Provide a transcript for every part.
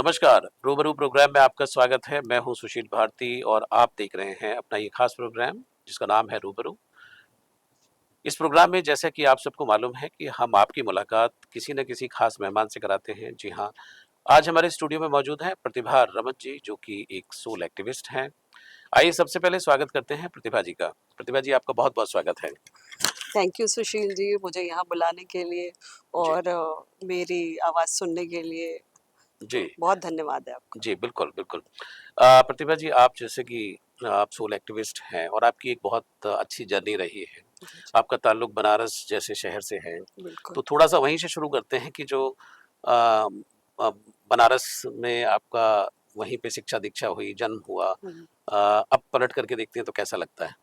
नमस्कार, रूबरू प्रोग्राम में आपका स्वागत है। मैं हूं सुशील भारती और आप देख रहे हैं अपना ये खास प्रोग्राम जिसका नाम है रूबरू। इस प्रोग्राम में जैसा कि आप सबको मालूम है कि हम आपकी मुलाकात किसी न किसी खास मेहमान से कराते हैं। जी हाँ, आज हमारे स्टूडियो में मौजूद हैं प्रतिभा रमन जी जो कि एक सोल एक्टिविस्ट हैं। आइए सबसे पहले स्वागत करते हैं प्रतिभा जी का। प्रतिभा जी आपका बहुत-बहुत स्वागत है। थैंक यू सुशील जी मुझे यहाँ बुलाने के लिए जी, और मेरी आवाज़ सुनने के लिए। जी। तो बहुत धन्यवाद है आपका। जी, बिल्कुल, बिल्कुल। प्रतिभा जी आप जैसे कि आप सोल एक्टिविस्ट हैं और आपकी एक बहुत अच्छी जर्नी रही है। जी जी आपका ताल्लुक बनारस जैसे शहर से है। बिल्कुल। तो थोड़ा-सा वहीं से शुरू करते हैं कि जो अ अ, बनारस में आपका वहीं पे शिक्षा-दीक्षा हुई, जन्म हुआ। हम्म। अब पलट करके देखते हैं तो कैसा लगता है?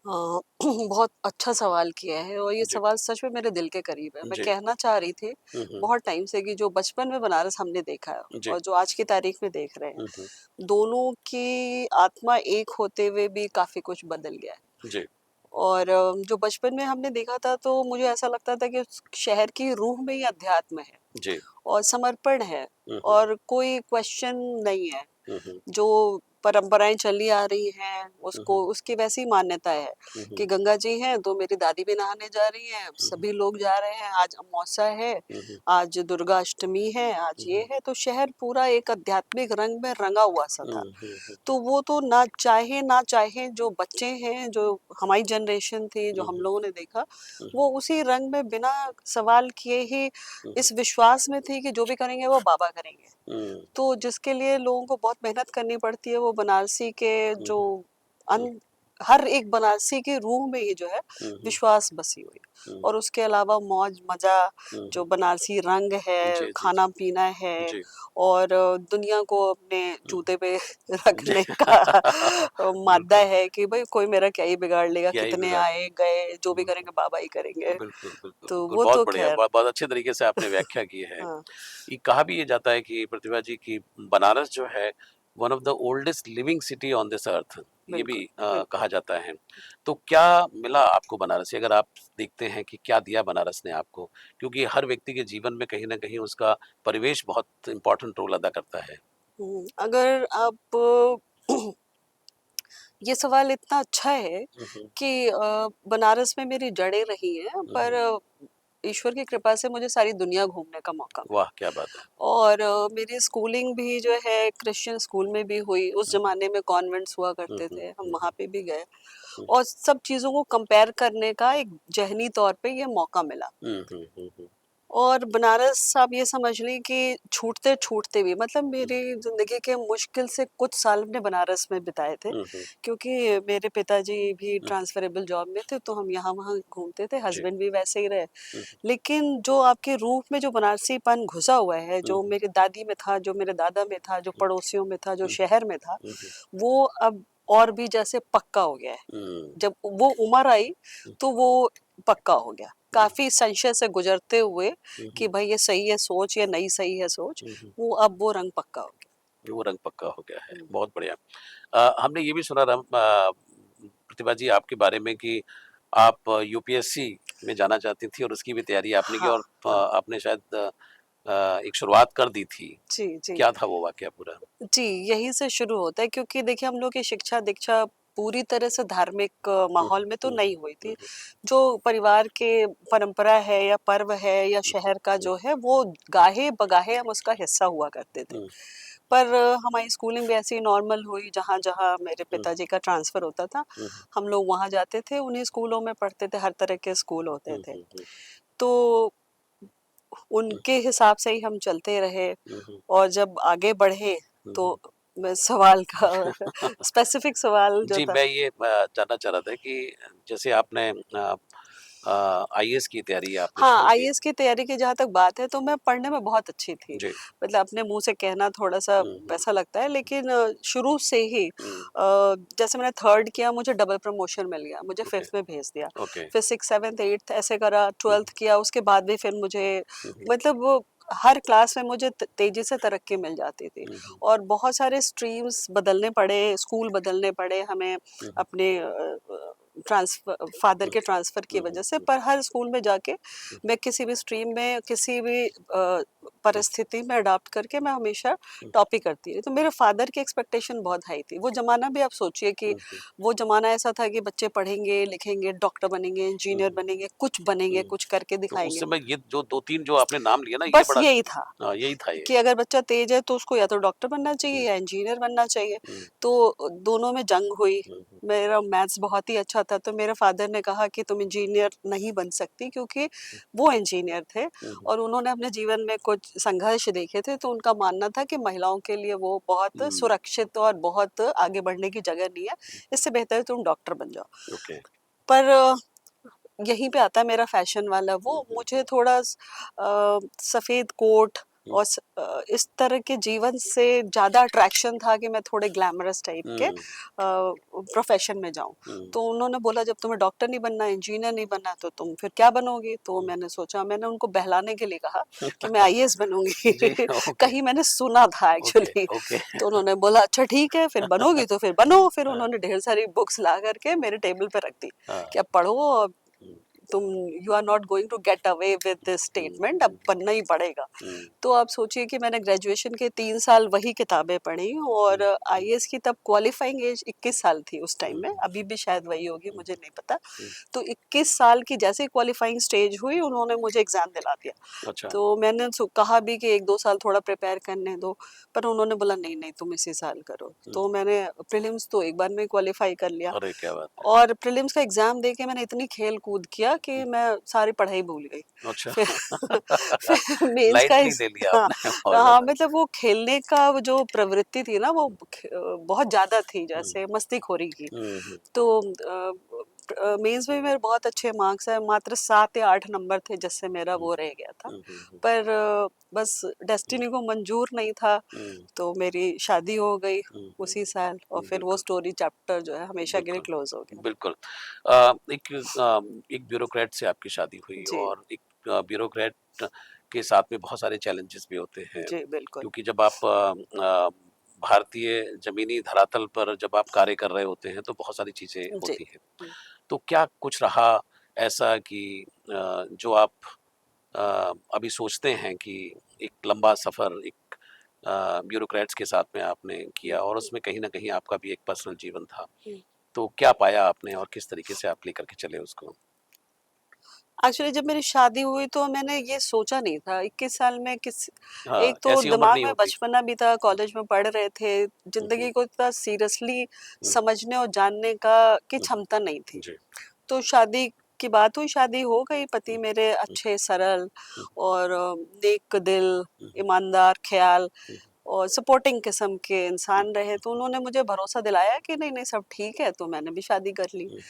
बहुत अच्छा सवाल किया है और ये जी, सवाल सच में मेरे दिल के करीब है। मैं जी। कहना चाह रही थी हुँ, हुँ। बहुत टाइम से कि जो बचपन में बनारस हमने देखा है जी। और जो आज की तारीख में देख रहे हैं, हुँ, हुँ। दोनों की आत्मा एक होते हुए भी काफ़ी कुछ बदल गया है। जी, और जो बचपन में हमने देखा था तो मुझे ऐसा लगता था कि उस शहर की रूह में ही अध्यात्म है जी। और समर्पण है हुँ, हुँ। और कोई क्वेश्चन नहीं है। हुँ, हुँ। जो परंपराएं चली आ रही हैं हुँ, उसको हुँ। उसकी वैसी मान्यता है हुँ, कि हुँ। गंगा जी हैं तो मेरी दादी भी नहाने जा रही हैं, हुँ, हुँ। सभी लोग जा रहे हैं, आज अमावस्या है, हुँ, हुँ। आज दुर्गा अष्टमी है, आज हुँ, ये हुँ। है। तो शहर पूरा एक आध्यात्मिक रंग में रंगा हुआ सा था। हुँ, हुँ, हुँ। तो वो तो ना चाहे जो बच्चे हैं, जो हमारी जनरेशन थी, जो हुँ, हम हुँ। लोगों ने देखा, हुँ, हुँ। वो उसी रंग में बिना सवाल किए ही हुँ, हुँ। इस विश्वास में थी कि जो भी करेंगे वो बाबा करेंगे। हुँ। तो जिसके लिए लोगों को बहुत मेहनत करनी पड़ती है, वो बनारसी के हुँ, जो हुँ। हुँ, अन हर एक बनारसी की रूह में ही जो है हुँ, हुँ। विश्वास बसी हुई है। हुँ, और उसके अलावा मौज मजा, हुँ, जो हुँ। बनारसी रंग है, जी, जी, जी। खाना पीना है जी। और दुनिया को अपने हुँ, जूते पे जी। रखने का मादा बिल्कुल, है कि भाई कोई मेरा क्या ही बिगाड़ लेगा, क्या ही कितने बिगाड़ आए गए जो भी बिल्कुल, करेंगे बाबा ही करेंगे। बिल्कुल, बिल्कुल, तो बिल्कुल। वो बहुत तो बढ़िया, खैर। बहुत अच्छे तरीके से आपने व्याख्या की है। हाँ। ये कहा भी ये जाता है कि प्रतिभा जी की बनारस जो है one of the oldest living city on this earth, ये भी बिल्कुल बिल्कुल। कहा जाता है। तो क्या मिला आपको बनारस से? अगर आप देखते हैं कि क्या दिया बनारस ने आपको? क्योंकि हर व्यक्ति के जीवन में कहीं न कहीं उसका परिवेश बहुत इम्पोर्टेंट रोल अदा करता है। अगर आप ये सवाल इतना अच्छा है हुँ, हुँ। कि बनारस में मेरी जड़ें रही हैं, हुँ, पर हुँ। ईश्वर की कृपा से मुझे सारी दुनिया घूमने का मौका मिला। वाह! क्या बात है। और मेरी स्कूलिंग भी जो है क्रिश्चियन स्कूल में भी हुई। उस हुँ, ज़माने में कॉन्वेंट्स हुआ हुँ, करते हुँ, थे, हम हुँ, वहाँ पे भी गए हुँ, और सब चीज़ों को कंपेयर करने का एक ज़हनी तौर पे ये मौका मिला। हुँ, हुँ, हुँ, हुँ, और बनारस आप ये समझ लें कि छूटते-छूटते भी मतलब हुँ, मेरी ज़िंदगी के मुश्किल से कुछ साल मैंने बनारस में बिताए थे, हुँ, हुँ, क्योंकि मेरे पिताजी भी हुँ, ट्रांसफरेबल जॉब में थे, तो हम यहाँ-वहाँ घूमते थे, जी। हस्बैंड भी वैसे ही रहे। हुँ, लेकिन जो आपके रूह में जो बनारसीपन घुसा हुआ है, हुँ, जो हुँ, मेरी दादी में था, जो मेरे दादा में था, जो हुँ, पड़ोसियों में था, जो हुँ, शहर में था, हुँ, हुँ, वो अब और भी जैसे पक्का हो गया है। हुँ, जब वो उम्र आई हुँ, तो वो पक्का हो गया। हुँ, काफ़ी संशय से गुज़रते हुए हुँ, कि हुँ, भाई ये सही है सोच या नहीं सही है सोच, हुँ, हुँ। वो अब वो रंग पक्का हो गया। वो रंग पक्का हो गया है, हुँ। बहुत बढ़िया। हमने ये भी सुना प्रतिभा जी आपके बारे में कि आप यूपीएससी में जाना चाहती थी और उसकी भी तैयारी आपने की हाँ, और हाँ। आपने शायद एक शुरुआत कर दी थी। जी, जी। क्या था वो वाक़या पूरा? जी, यहीं से शुरू होता है क्योंकि देखिए हम लोग की शिक्षा-दीक्षा पूरी तरह से धार्मिक हुँ, माहौल हुँ, में तो हुँ, नहीं हुई हुँ, थी। हुँ, जो परिवार के परंपरा है या पर्व है या हुँ, शहर का हुँ, जो है वो गाहे-बगाहे हम उसका हिस्सा हुआ करते थे। हुँ, पर हमारी स्कूलिंग भी ऐसी नॉर्मल हुई जहाँ-जहाँ मेरे हुँ, पिताजी का ट्रांसफ़र होता था, हुँ, हम लोग वहाँ जाते थे, उन्हीं स्कूलों में पढ़ते थे, हर तरह के स्कूल होते हुँ, थे। हुँ, हुँ, तो हुँ, उनके हिसाब से ही हम चलते रहे हुँ, हुँ, और जब आगे बढ़े हुँ, तो हुँ। मैं सवाल का स्पेसिफ़िक सवाल जो जी, था। मैं ये जानना चाह रहा था कि जैसे आपने आईएएस की तैयारी आपने हाँ, शुरू की। आईएएस की तैयारी की जहाँ तक बात है तो मैं पढ़ने में बहुत अच्छी थी। जी। मतलब अपने मुँह से कहना थोड़ा-सा हुँ, हुँ, वैसा लगता है, लेकिन शुरू से ही हुँ, जैसे मैंने 3rd किया मुझे डबल प्रमोशन मिल गया, मुझे ओके, 5th में भेज दिया। ओके। फिर 6th, 7th, 8th ऐसे करा, हुँ, 12th किया, उसके बाद भी फिर मुझे हुँ, हुँ, मतलब वो हर क्लास में मुझे तेज़ी से तरक्की मिल जाती थी हुँ, हुँ, और बहुत सारे स्ट्रीम्स बदलने पड़े, स्कूल बदलने पड़े हमें हुँ, हुँ, अपने फादर हुँ, के ट्रांसफ़र की हुँ, वज़ह हुँ, से। हुँ, पर हर स्कूल में जाके हुँ, मैं किसी भी स्ट्रीम में किसी भी परिस्थिति में अडॉप्ट करके मैं हमेशा टॉप ही करती रही। तो मेरे फादर की एक्सपेक्टेशन बहुत हाई थी। वो ज़माना भी आप सोचिए कि वो ज़माना ऐसा था कि बच्चे पढ़ेंगे, लिखेंगे, डॉक्टर बनेंगे, इंजीनियर बनेंगे, कुछ बनेंगे, कुछ करके तो उस दिखाएँगे। समय ये जो 2-3 जो आपने नाम लिया ना, ये बस बड़ा यही था यही था ये। कि अगर बच्चा तेज है तो उसको या तो डॉक्टर बनना चाहिए हुँ, या इंजीनियर बनना चाहिए। हुँ, तो दोनों में जंग हुई। हुँ, हुँ, मेरा मैथ्स बहुत ही अच्छा था तो मेरे फादर ने कहा कि तुम इंजीनियर नहीं बन सकती, क्योंकि वो इंजीनियर थे हुँ, हुँ, और उन्होंने अपने जीवन में कुछ संघर्ष देखे थे, तो उनका मानना था कि महिलाओं के लिए वो बहुत हुँ, सुरक्षित और बहुत आगे बढ़ने की जगह नहीं है। इससे बेहतर है तुम डॉक्टर बन जाओ। ओके। पर यहीं पे आता है मेरा फैशन वाला वो, हुँ, हुँ, मुझे थोड़ा सफ़ेद कोट हुँ, और इस तरह के जीवन से ज़्यादा अट्रैक्शन था कि मैं थोड़े ग्लैमरस टाइप के हुँ, प्रोफ़ेशन में जाऊँ। हुँ, तो उन्होंने बोला जब तुम्हें डॉक्टर नहीं बनना, इंजीनियर नहीं बनना तो तुम फिर क्या बनोगी? तो हुँ। मैंने सोचा, मैंने उनको बहलाने के लिए कहा कि मैं आईएएस बनूँगी। जी, ओके, कहीं मैंने सुना था ओके, एक्चुअली। ओके। तो उन्होंने बोला अच्छा ठीक है, फिर बनोगी तो फिर बनो। फिर हाँ, उन्होंने ढेर सारी बुक्स ला कर के मेरे टेबल पे रख दी हाँ। कि अब पढ़ो और हुँ, तुम you are not going to get away with this hmm, statement, अब बनना ही पड़ेगा। हुँ, तो आप सोचिए कि मैंने ग्रेजुएशन के 3 साल वही किताबें पढ़ी और हुँ, आईएएस की तब क्वालिफाइंग एज 21 साल थी उस टाइम हुँ, में, अभी भी शायद वही होगी, हुँ, मुझे नहीं पता। हुँ। तो 21 साल की जैसे ही क्वालिफाइंग स्टेज हुई उन्होंने मुझे एग्ज़ाम दिला दिया। अच्छा। तो मैंने कहा भी कि 1-2 साल थोड़ा प्रिपेयर करने दो, पर उन्होंने बोला नहीं नहीं तुम इसी साल करो। हुँ, तो मैंने प्रीलिम्स तो एक बार में क्वालिफाई कर लिया अरे क्या बात है! और प्रीलिम्स का एग्ज़ाम देके मैंने इतनी खेल-कूद किया कि हुँ, मैं सारी पढ़ाई भूल गई। अच्छा। फिर फिर मेंस का लाइटली ले लिया हाँ, आपने बहुत हाँ, ज़्यादा। मतलब वो खेलने का वो जो प्रवृत्ति थी ना वो बहुत ज़्यादा थी, हुँ, जैसे मस्तीखोरी की। हुँ, हुँ, तो मेंस में भी मेरे बहुत अच्छे मार्क्स आए, मात्र 7 या 8 नंबर थे जिससे मेरा हुँ, वो रह गया था। हुँ, हुँ, हुँ, पर बस हुँ, डेस्टिनी को मंज़ूर नहीं था, हुँ, तो मेरी शादी हो गई हुँ, उसी साल और हुँ, फिर वो बिल्कुल, स्टोरी चैप्टर जो है हमेशा के लिए बिल्कुल, क्लोज़ हो गया। बिल्कुल। एक एक ब्यूरोक्रेट से आपकी शादी हुई जी, और एक ब्यूरोक्रेट के साथ में बहुत सारे चैलेंजेस भी होते हैं, जी, बिल्कुल। क्योंकि जब आप भारतीय ज़मीनी धरातल पर जब आप कार्य कर रहे होते हैं, तो बहुत सारी चीज़ें जी। होती हैं। हुँ। तो क्या कुछ रहा ऐसा कि जो आप अभी सोचते हैं कि एक लंबा सफ़र एक ब्यूरोक्रेट्स के साथ में आपने हुँ, किया और उसमें कहीं न कहीं आपका भी एक पर्सनल जीवन था। हुँ। तो क्या पाया आपने और किस तरीके से आप लेकर के चले उसको? एक्चुअली जब मेरी शादी हुई तो मैंने ये सोचा नहीं था 21 साल में किस हाँ, एक तो ऐसी उम्र दिमाग नहीं में होती। बचपना भी था, कॉलेज में पढ़ रहे थे, हुँ, हुँ, ज़िंदगी को इतना सीरियसली हुँ, समझने और जानने का की हुँ, क्षमता नहीं थी। जी। तो शादी की बात हुई, शादी हो गई, पति हुँ, मेरे हुँ, अच्छे, सरल हुँ, और नेक दिल, हुँ, ईमानदार ख़्याल हुँ, और सपोर्टिंग किस्म के हुँ, इंसान रहे, तो उन्होंने मुझे भरोसा दिलाया कि नहीं, नहीं सब ठीक है, तो मैंने भी शादी कर ली। हुँ, हुँ,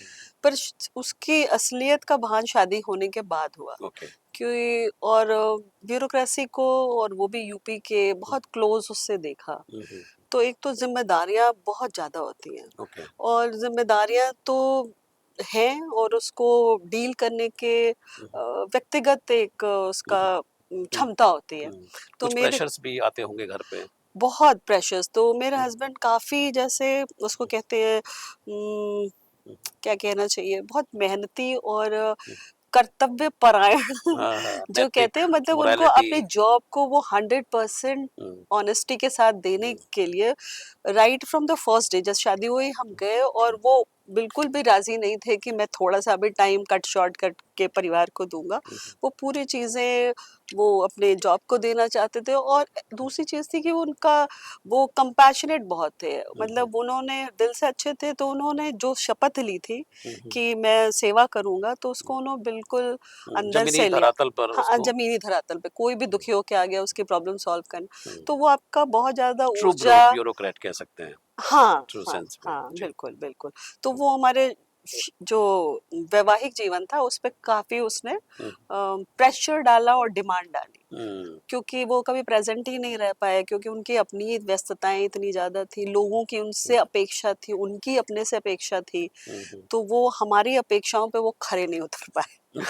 पर उसकी असलियत का भान शादी होने के बाद हुआ। ओके। क्योंकि और ब्यूरोक्रेसी को और वो भी यूपी के हुँ, बहुत क्लोज उससे देखा। हुँ, हुँ, तो एक तो ज़िम्मेदारियाँ बहुत ज़्यादा होती हैं ओके। और ज़िम्मेदारियाँ तो हैं और उसको डील करने के हुँ, हुँ, व्यक्तिगत एक हुँ, उसका हुँ, हुँ, क्षमता होती है। हुँ। तो कुछ मेरे प्रेशर्स भी आते होंगे घर पे। बहुत प्रेशर्स, तो मेरे हुँ, हस्बैंड काफ़ी जैसे उसको कहते हैं हुँ, क्या कहना चाहिए, बहुत मेहनती और हुँ। कर्तव्य परायण हाँ, हाँ, जो कहते नैतिक, हैं, मतलब उनको मोरालिटी। अपनी जॉब को वो 100% हुँ, ऑनेस्टी के साथ देने हुँ, के लिए right from the first day जब शादी हुई हम गए और वो बिल्कुल भी राजी नहीं थे कि मैं थोड़ा सा भी टाइम कट शॉर्ट करके परिवार को दूंगा। हुँ, हुँ, वो पूरी चीज़ें वो अपने जॉब को देना चाहते थे और दूसरी चीज़ थी कि वो उनका वो कंपैशनेट बहुत थे, हुँ, हुँ, मतलब उन्होंने दिल से अच्छे थे, तो उन्होंने जो शपथ ली थी हुँ, हुँ, कि मैं सेवा करूंगा तो उसको उन्होंने बिल्कुल हुँ। अंदर ज़मीनी से लिया। धरातल पर हाँ, उसको। ज़मीनी धरातल पे कोई भी हुँ, दुखी होके आ गया उसकी प्रॉब्लम सॉल्व करना, हुँ। तो वो आपका बहुत ज़्यादा ट्रू ऊर्जा। ब्यूरोक्रेट कह सकते हैं, हाँ, ट्रू हाँ, सेंस में। हाँ, जी। बिल्कुल, बिल्कुल। तो हुँ, वो हमारे जो वैवाहिक जीवन था उस पे काफ़ी उसने हुँ, प्रेशर डाला और डिमांड डाली। हुँ, क्योंकि वो कभी प्रेज़ेंट ही नहीं रह पाए, क्योंकि उनकी अपनी व्यस्तताएँ इतनी ज़्यादा थी, लोगों की हुँ, उनसे अपेक्षा थी, उनकी अपने से अपेक्षा थी, हुँ, हुँ। तो वो हमारी अपेक्षाओं पे वो खरे नहीं उतर पाए। एज़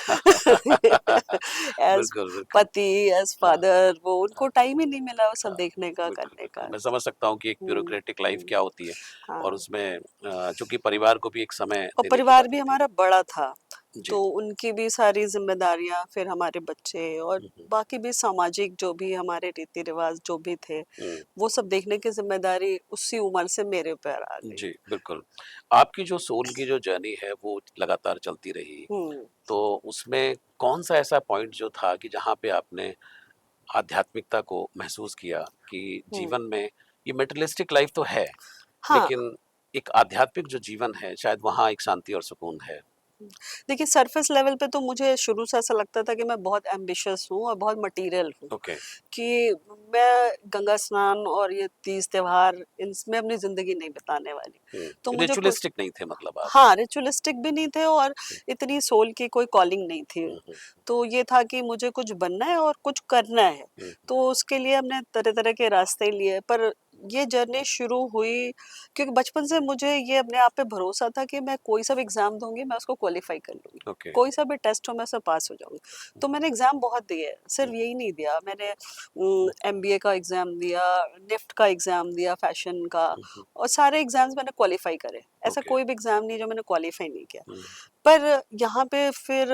बिल्कुल, बिल्कुल। पति, एज़ हाँ, फादर, वो हाँ, उनको टाइम ही नहीं मिला वो सब हाँ। देखने का, बिल्कुल, करने बिल्कुल। का। मैं समझ सकता हूँ कि एक हुँ, ब्यूरोक्रेटिक लाइफ़ हुँ, क्या होती है और हाँ। उसमें चूँकि परिवार को भी एक समय और देने की परिवार बात भी होती है। हमारा बड़ा था, जी। तो उनकी भी सारी ज़िम्मेदारियाँ, फिर हमारे बच्चे और हुँ, बाकी भी सामाजिक जो भी हमारे रीति-रिवाज़ जो भी थे, हुँ। वो सब देखने की ज़िम्मेदारी उसी उम्र से मेरे ऊपर आ गई। जी, बिल्कुल। आपकी जो सोल की जो जर्नी है वो लगातार चलती रही, हुँ, तो उसमें कौन-सा ऐसा पॉइंट जो था कि जहाँ पे आपने आध्यात्मिकता को महसूस किया कि हुँ। जीवन में ये मटेरियलिस्टिक लाइफ़ तो है, हाँ, लेकिन एक आध्यात्मिक जो जीवन है शायद वहाँ एक शांति और सुकून है? देखिए सरफेस लेवल पे तो मुझे शुरू से ऐसा लगता था कि मैं बहुत एम्बिशियस हूँ और बहुत मटीरियल हूँ, ओके। कि मैं गंगा स्नान और ये तीज त्योहार इनमें अपनी ज़िंदगी नहीं बिताने वाली। हुँ, तो मुझे कोई रिचुअलिस्टिक नहीं थे मतलब आप? हाँ, रिचुअलिस्टिक भी नहीं थे और हुँ, इतनी सोल की कोई कॉलिंग नहीं थी। हुँ, हुँ, तो ये था कि मुझे कुछ बनना है और कुछ करना है। हुँ, तो उसके लिए हमने तरह-तरह के रास्ते लिए, पर ये जर्नी शुरू हुई क्योंकि बचपन से मुझे ये अपने आप पे भरोसा था कि मैं कोई सा भी एग्ज़ाम दूँगी, मैं उसको क्वालीफ़ाई कर लूँगी। ओके। कोई सा भी टेस्ट हो, मैं उसमें पास हो जाऊँगी। तो मैंने एग्ज़ाम बहुत दिए, हुँ, सिर्फ़ यही नहीं दिया, मैंने हुँ, एमबीए का एग्ज़ाम दिया, निफ्ट का एग्ज़ाम दिया, फैशन का हुँ, हुँ, और सारे एग्ज़ाम्स मैंने क्वालीफ़ाई करे। ऐसा ओके। कोई भी एग्ज़ाम नहीं जो मैंने क्वालीफ़ाई नहीं किया। हुँ, पर यहाँ पे फिर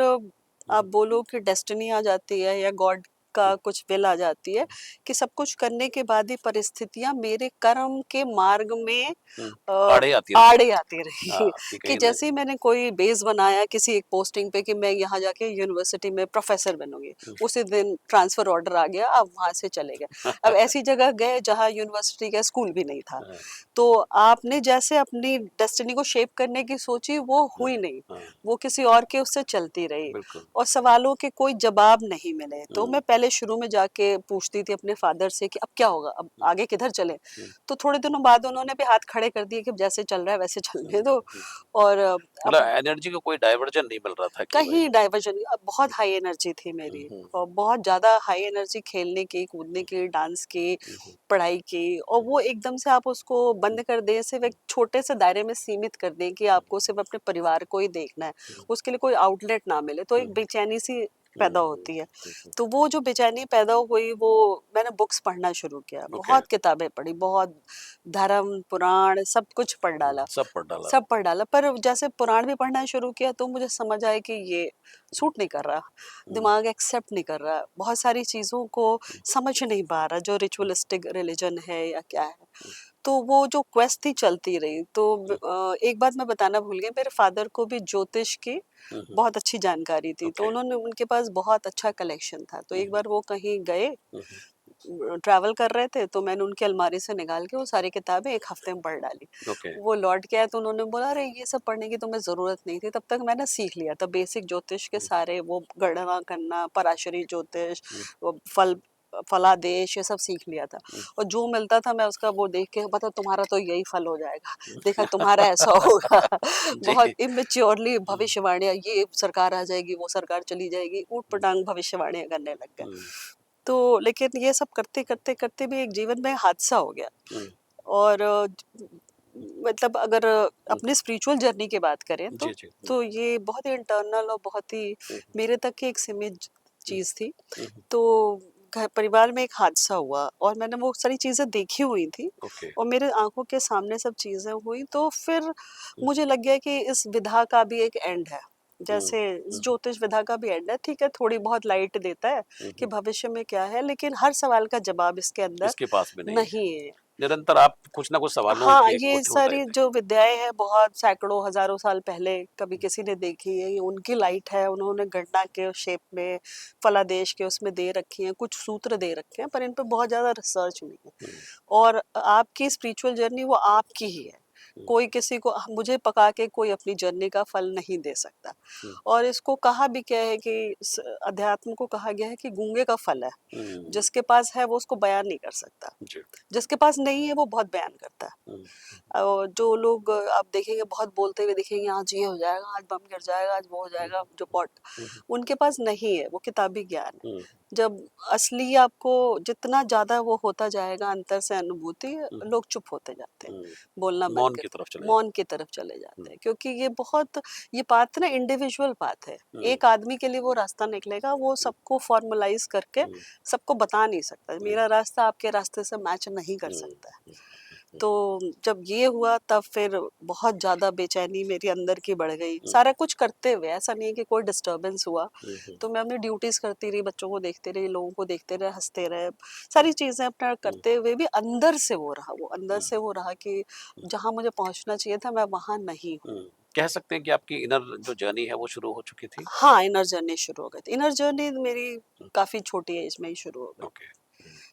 हुँ, आप बोलो कि डेस्टिनी आ जाती है या गॉड हुँ, का कुछ विल आ जाती है कि सब कुछ करने के बाद भी परिस्थितियाँ मेरे कर्म के मार्ग में हुँ, अ, आड़े आती रही। आड़े आती रही। हाँ, कि कि कहीं न जैसे ही मैंने कोई बेस बनाया किसी एक पोस्टिंग पे कि मैं यहाँ जाके यूनिवर्सिटी में प्रोफेसर बनूंगी, हुँ, उसी दिन ट्रांसफर ऑर्डर आ गया, अब वहां से चले गए। अब ऐसी जगह गए जहाँ यूनिवर्सिटी का स्कूल भी नहीं था। हाँ, तो आपने जैसे अपनी डेस्टिनी को शेप करने की सोची, वो हाँ, हुई नहीं, हाँ, वो किसी और के उससे चलती रही बिल्कुल। और सवालों के कोई जवाब नहीं मिले। तो हुँ, मैं पहले शुरू में जाके पूछती थी अपने फादर से कि अब क्या होगा, अब हुँ, आगे किधर चले। हुँ, तो थोड़े दिनों बाद उन्होंने भी हाथ खड़े कर दिए कि जैसे चल रहा है वैसे हुँ, चलने दो। हुँ। और मतलब अब एनर्जी का कोई डायवर्जन नहीं मिल रहा था कि भाई कहीं डाइवर्जन, बहुत हाई एनर्जी थी हुँ, मेरी हुँ, और बहुत ज़्यादा हाई एनर्जी, खेलने की, कूदने की, डांस की, हुँ, हुँ, पढ़ाई की, और वो एकदम से आप उसको हुँ, बंद कर दें, सिर्फ़ एक छोटे से दायरे में सीमित कर दें कि आपको सिर्फ़ अपने परिवार को ही देखना है, हुँ, उसके लिए कोई आउटलेट ना मिले, तो हुँ, एक बेचैनी-सी हुँ, पैदा हुँ, होती है। हुँ, हुँ, तो वो जो बेचैनी पैदा हुई, वो मैंने बुक्स पढ़ना शुरू किया, ओके। बहुत किताबें पढ़ी, बहुत धर्म, पुराण सब कुछ पढ़ डाला। सब पढ़ डाला। सब पढ़ डाला, पर जैसे पुराण भी पढ़ना शुरू किया तो मुझे समझ आया कि ये सूट नहीं कर रहा, हुँ, दिमाग एक्सेप्ट नहीं कर रहा, बहुत सारी चीज़ों को हुँ, समझ नहीं पा रहा जो हुँ, रिचुअलिस्टिक रिलीजन है या क्या है। हुँ, तो वो जो क्वेस्ट थी चलती रही। तो हुँ, एक बात मैं बताना भूल गई, मेरे फादर को भी ज्योतिष की हुँ, हुँ, बहुत अच्छी जानकारी थी, तो ओके। उन्होंने उनके पास बहुत अच्छा कलेक्शन था। तो हुँ, एक हुँ, बार वो कहीं गए, हुँ, हुँ, ट्रैवल कर रहे थे, तो मैंने उनकी अलमारी से निकाल के वो सारी किताबें 1 हफ्ते में पढ़ डाली। ओके। वो लौट के आए तो उन्होंने बोला, अरे ये सब पढ़ने की तुम्हें ज़रूरत नहीं थी, तब तक मैंने सीख लिया था बेसिक ज्योतिष के हुँ, सारे, वो गणना करना, पराशरी ज्योतिष, हुँ, वो फलादेश, ये सब सीख लिया था। हुँ, और जो मिलता था मैं उसका वो देख के, बता तुम्हारा तो यही फल हो जाएगा, हुँ, देखा तुम्हारा ऐसा होगा। बहुत जी। इमेच्योरली हुँ, भविष्यवाणियाँ, ये सरकार आ जाएगी, वो सरकार चली जाएगी, हुँ, ऊट-पटांग भविष्यवाणियाँ करने लग गए। हुँ, तो लेकिन ये सब करते-करते भी एक जीवन में हादसा हो गया। हुँ, और मतलब अगर हुँ, अपनी स्पिरिचुअल जर्नी की बात करें जी, जी। हुँ, तो ये बहुत ही इंटरनल और बहुत ही हुँ, मेरे तक की एक सीमित हुँ, चीज़ थी। हुँ, हुँ, तो घर परिवार में एक हादसा हुआ और मैंने वो सारी चीज़ें देखी हुई थी ओके। और मेरे आँखों के सामने सब चीज़ें हुई, तो फिर हुँ, मुझे लग गया कि इस विधा का भी एक एंड है। हुँ, जैसे इस हुँ, ज्योतिष विधा का भी एंड है, ठीक है, थोड़ी बहुत लाइट देता है हुँ, कि हुँ, भविष्य में क्या है, लेकिन हर सवाल का जवाब इसके अंदर इसके पास भी नहीं है। नहीं है। निरंतर आप कुछ ना कुछ सवालों हाँ, के को ये ढूँढ रहे सारी थे। जो विद्याएँ हैं बहुत सैकड़ों, हज़ारों साल पहले कभी हुँ, किसी ने देखी है, ये उनकी लाइट है, उन्होंने गणना के शेप में, फलादेश के उसमें दे रखी हैं, कुछ सूत्र दे रखे हैं, पर इन पे बहुत ज़्यादा रिसर्च नहीं है। हुँ, और आपकी स्पिरिचुअल जर्नी वो आपकी ही है। हुँ, कोई किसी को मुझे पका के कोई अपनी जर्नी का फल नहीं दे सकता। हुँ, और इसको कहा भी क्या है कि अध्यात्म को कहा गया है कि गूंगे का फल है। हुँ, जिसके पास है वो उसको बयान नहीं कर सकता, जी। जिसके पास नहीं है वो बहुत बयान करता है। हुँ, जो लोग आप देखेंगे बहुत बोलते हुए दिखेंगे, आज ये हो जाएगा, आज बम गिर जाएगा, आज वो हो हुँ, जाएगा, जो पॉट हुँ, हुँ, उनके पास नहीं है, वो किताबी ज्ञान है। हुँ, जब असली आपको जितना ज़्यादा वो होता जाएगा अंतर से अनुभूति, हुँ, लोग चुप होते जाते हैं, हुँ, बोलना बंद मौन कर की तरफ चले मौन जाते की तरफ चले हैं। जाते हुँ, हैं, क्योंकि ये बात ना इंडिविजुअल बात है। हुँ, एक आदमी के लिए वो रास्ता निकलेगा, वो हुँ, सबको फॉर्मलाइज़ करके हुँ, सबको बता नहीं सकता। हुँ, मेरा रास्ता आपके रास्ते से मैच नहीं कर हुँ, सकता है। हुँ। तो जब ये हुआ तब फिर बहुत ज़्यादा बेचैनी मेरे अंदर की बढ़ गई। सारा कुछ करते हुए ऐसा नहीं है कि कोई डिस्टर्बेंस हुआ, तो मैं अपनी ड्यूटीज़ करती रही, बच्चों को देखते रही, लोगों को देखते रहे, हँसते रहे, सारी चीज़ें अपना करते हुए भी अंदर से वो रहा, वो अंदर से वो रहा कि जहाँ मुझे पहुँचना चाहिए था मैं वहाँ नहीं हूँ। कह सकते हैं कि आपकी इनर जो जर्नी है वो शुरू हो चुकी थी? हाँ, इनर जर्नी शुरू हो गई थी। इनर जर्नी मेरी काफ़ी छोटी एज में ही शुरू हो गई ओके।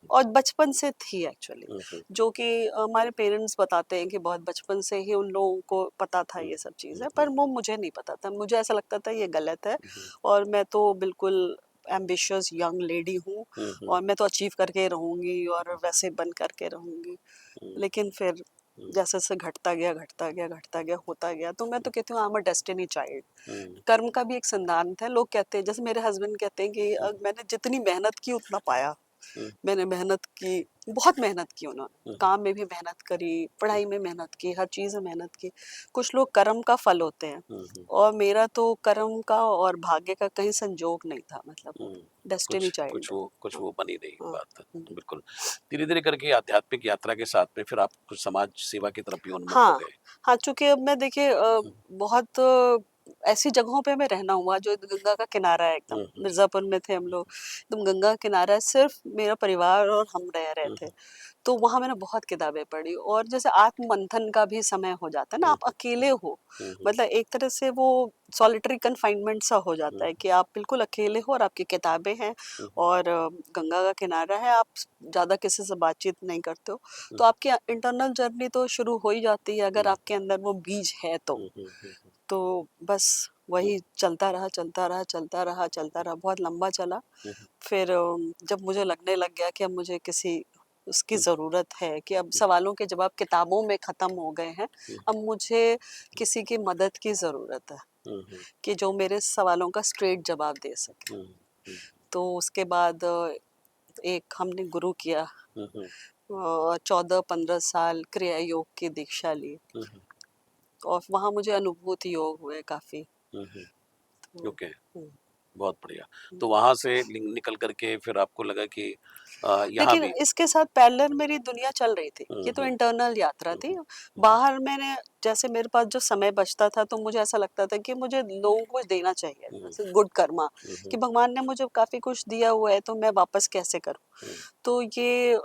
और बचपन से थी एक्चुअली, हुँ, हुँ, जो कि हमारे पेरेंट्स बताते हैं कि बहुत बचपन से ही उन लोगों को पता था हुँ, ये सब हुँ, चीज़ें, हुँ, पर वो मुझे नहीं पता था। मुझे ऐसा लगता था ये गलत है हुँ, और मैं तो बिल्कुल एम्बिशियस यंग लेडी हूँ हुँ, हुँ, और मैं तो अचीव करके रहूँगी और वैसे बन करके रहूँगी। हुँ, लेकिन फिर हुँ, जैसे-जैसे घटता गया, घटता गया, घटता गया, होता गया, तो मैं तो कहती हूँ I am a destiny child. Hmm, कर्म का भी एक सिद्धांत है। लोग कहते हैं, जैसे मेरे हस्बैंड कहते हैं कि हुँ, मैंने जितनी मेहनत की उतना पाया। हुँ, मैंने मेहनत की, बहुत मेहनत की उन्होंने। हुँ, काम में भी मेहनत करी, पढ़ाई में मेहनत की, हर चीज़ में मेहनत की। कुछ लोग कर्म का फल होते हैं हुँ, हुँ, और मेरा तो कर्म का और भाग्य का कहीं संजोग नहीं था, मतलब वो हुँ। डेस्टिनी चाइल्ड है। कुछ हाँ, वो बनी नहीं हाँ। बात। हुँ। बिल्कुल। धीरे-धीरे करके आध्यात्मिक यात्रा के साथ में फिर आप कुछ समाज सेवा की तरफ भी उन्मुख हो हाँ, गए। हाँ, चूँकि अब मैं देखिए हुँ, बहुत ऐसी जगहों पे मैं रहना हुआ जो गंगा का किनारा है एकदम। हुँ, हुँ, मिर्ज़ापुर में थे हम लोग, एकदम गंगा का किनारा है, सिर्फ़ मेरा परिवार और हम रह रहे हुँ, थे। हुँ, तो वहाँ मैंने बहुत किताबें पढ़ी और जैसे आत्म-मंथन का भी समय हो जाता है ना, हुँ, आप अकेले हो, हुँ, हुँ, मतलब एक तरह से वो सॉलिटरी कन्फाइनमेंट सा हो जाता हुँ, है कि आप बिल्कुल अकेले हो और आपकी किताबें हैं हुँ, और गंगा का किनारा है, आप ज़्यादा किसी से बातचीत नहीं करते हो, हुँ, तो आपकी इंटरनल जर्नी तो शुरू हो ही जाती है अगर हुँ, आपके अंदर वो बीज है तो। हुँ, हुँ, हुँ, तो बस हुँ, वही चलता रहा, चलता रहा, चलता रहा, चलता रहा, बहुत लंबा चला। हुँ, फिर जब मुझे लगने लग गया कि अब मुझे किसी उसकी हुँ, ज़रूरत है, कि अब सवालों के जवाब किताबों में ख़त्म हो गए हैं, हुँ, अब मुझे किसी की मदद की ज़रूरत है, हुँ, हुँ, कि जो मेरे सवालों का स्ट्रेट जवाब दे सके। हुँ, हुँ, तो उसके बाद एक हमने गुरु किया, हुँ, हुँ, 14-15 साल क्रिया योग की दीक्षा ली हुँ, हुँ, और वहाँ मुझे अनुभूति योग हुए काफ़ी। हुँ, हुँ, तो ओके, हुँ, बहुत बढ़िया। हुँ। तो वहाँ से निकल कर के फिर आपको लगा कि यहाँ लेकिन भी इसके साथ पैरेलल मेरी दुनिया चल रही थी। हुँ, ये तो हुँ, इंटरनल यात्रा हुँ, थी। हुँ, बाहर मैंने, जैसे मेरे पास जो समय बचता था तो मुझे ऐसा लगता था कि मुझे लोगों को देना चाहिए, हुँ, जैसे गुड कर्मा, हुँ, हुँ, कि भगवान ने मुझे काफ़ी कुछ दिया हुआ है तो मैं वापस कैसे करूँ? हुँ, तो ये